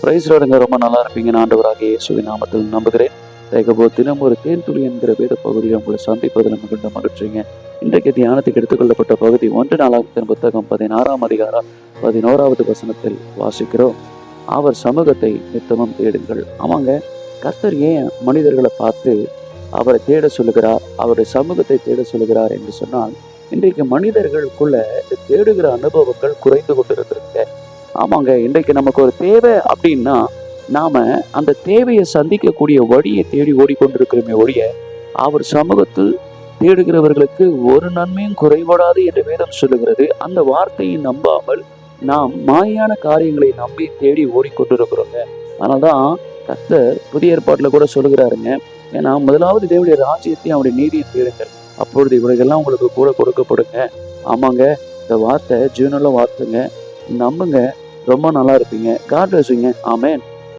Price லார்டுங்க. ரொம்ப நல்லா இருப்பீங்க. ஆண்டவராகிய இயேசுவின் நாமத்தில் நம்புகிறேன். தினம் ஒரு தேன்துளி என்கிற வேத பகுதியில் உங்களை சந்திப்பதில் மிகுந்த மகிழ்ச்சிங்க. இன்றைக்கு தியானத்துக்கு எடுத்துக்கொள்ளப்பட்ட பகுதி 1 நாளாகமத்தின் புத்தகம் 16ஆம் அதிகாரம் 11வது வசனத்தில் வாசிக்கிறோம். அவர் சமூகத்தை நித்தமும் தேடுங்கள். ஆமாங்க, கர்த்தர் ஏன் மனிதர்களை பார்த்து அவரை தேட சொல்லுகிறார், அவருடைய சமூகத்தை தேட சொல்லுகிறார் என்று சொன்னால், இன்றைக்கு மனிதர்களுக்குள்ள இந்த தேடுகிற அனுபவங்கள் குறைந்து கொண்டிருக்கிறதுங்க. ஆமாங்க, இன்றைக்கு நமக்கு ஒரு தேவை அப்படின்னா, நாம அந்த தேவையை சந்திக்கக்கூடிய வழியை தேடி ஓடிக்கொண்டிருக்கிறோமே ஒழிய, அவர் சமூகத்தில் தேடுகிறவர்களுக்கு ஒரு நன்மையும் குறைபடாது என்று வேதம் சொல்லுகிறது. அந்த வார்த்தையை நம்பாமல் நாம் மாயான காரியங்களை நம்பி தேடி ஓடிக்கொண்டிருக்கிறோங்க. அதனால்தான் கர்த்தர் புதிய ஏற்பாட்டுல கூட சொல்லுகிறாருங்க. ஏன்னா, முதலாவது தேவனுடைய ராஜ்யத்தையும் அவருடைய நீதியை தேடுங்கள், அப்பொழுது இவைகள்லாம் உங்களுக்கு கூட கொடுக்கப்படுங்க. ஆமாங்க, இந்த வார்த்தை ஜீவனுள்ள வார்த்தைங்க. நம்புங்க, ரொம்ப நல்லா இருப்பீங்க. காட் பிளஸ் யூங்க. ஆமென்.